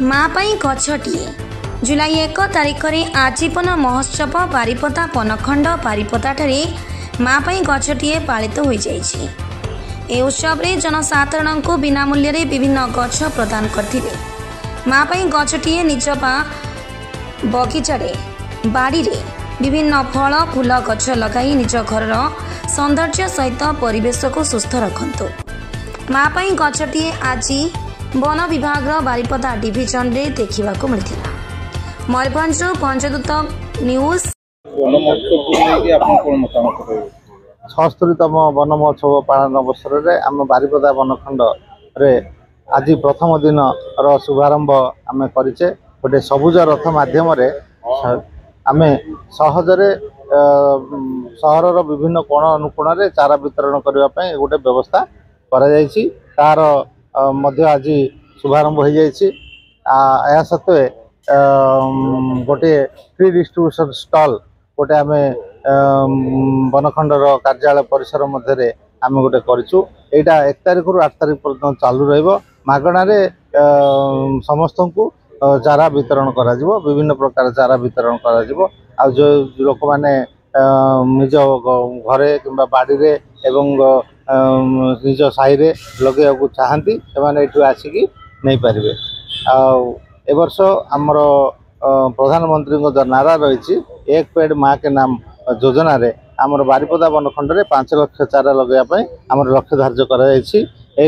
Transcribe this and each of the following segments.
माँ पाई गछटिए जुलाई 1 तारिख में आजीवन महोत्सव बारिपदा बनखंड बारिपदा ठारे माँ पाई गछटिए पालित हो जाइछि। ए उत्सव रे जनसाधारण को बिना मूल्य रे विभिन्न गछ प्रदान करथिले। माँ पाई गछटिए निज बगीचारे बाड़ी रे विभिन्न फल फूल गछ लगाई निज घर सौंदर्य सहित परिवेश को सुस्थ रखंतु। माँ पाई गछटिए आज वन विभाग बारिपदा डिविजन रे देखा मिलता। मयूरभंज पंचदूत न्यूज। 76तम वन महोत्सव पालन अवसर में आम बारिपदा वनखंड रे आज प्रथम दिन शुभारंभ आम करे गोटे सबुज रथ माध्यम आम सहजरे सहर विभिन्न कोण अनुकोण रे चारा वितरण करने गोटे व्यवस्था तार आज शुभारंभ हो जाइए। या सत्वे गोटे फ्री डिस्ट्रीब्यूशन स्टॉल गोटे आम बनखंडर कार्यालय परिसर मध्य आम गोटे करूँ। यहाँ 1 तारिख रु 8 तारिख पर्यटन चालू रगणारे समस्त को चारा वितरण करा विभिन्न प्रकार चारा वितरण करा जो लोक मैंने निज घरे कि बाड़ी रे एवं निज साई रे लगे चाहती से आसिकी नहीं पारे। ए वर्ष आमर प्रधानमंत्री जो नारा रही एक पेड़ माँ के नाम योजना रे आमर बारिपदा वनखंड में 5 लाख चारा लगाई आमर लक्ष्य धार्य कर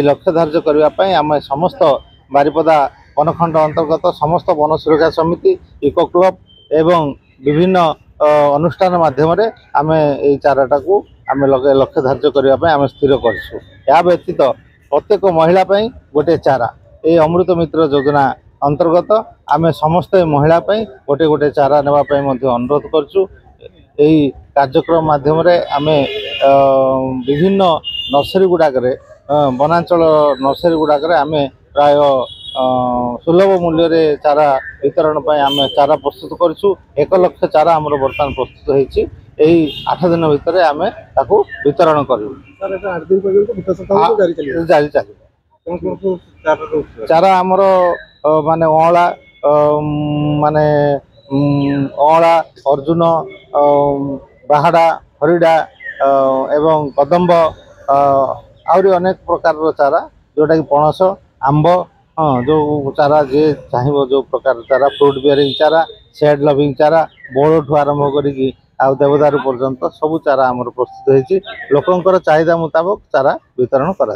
लक्ष्य धार्य करने आम समस्त बारिपदा वनखंड अंतर्गत समस्त वन सुरक्षा समिति इको क्लब एवं विभिन्न अनुष्ठान माध्यम आम ये चाराटा को आम लक्ष्य धार्य करने आम स्थिर करछू। या व्यतीत प्रत्येक महिला गोटे चारा ये अमृत मित्र योजना अंतर्गत आम समस्त महिला गोटे गोटे चारा नापी अनुरोध करछू। यही कार्यक्रम माध्यम आम विभिन्न नर्सरी गुड़ाक वनांचल नर्सरी गुड़ाक आम प्राय सुलभ मूल्य रे चारा वितरण आम चारा प्रस्तुत करूँ। 1 लाख चारा आमर बर्तमान प्रस्तुत होती 8 दिन भितर आम वितरण करूँ। जारी चलो चारा आमर माने अँला माने अँला अर्जुन बाहाड़ा हरिडा एवं कदम्ब आहरी अनेक प्रकार चारा जोटा कि पणस आंब जो चारा जे चाहिए जो प्रकार चारा फ्रूट बियरिंग चारा शेड लविंग चारा बोड़ ठू आरंभ करी देवदारू पर्यंत सबू चारा आमर प्रस्तुत होती। लोकंकर चाहिदा मुताबक चारा वितरण करा।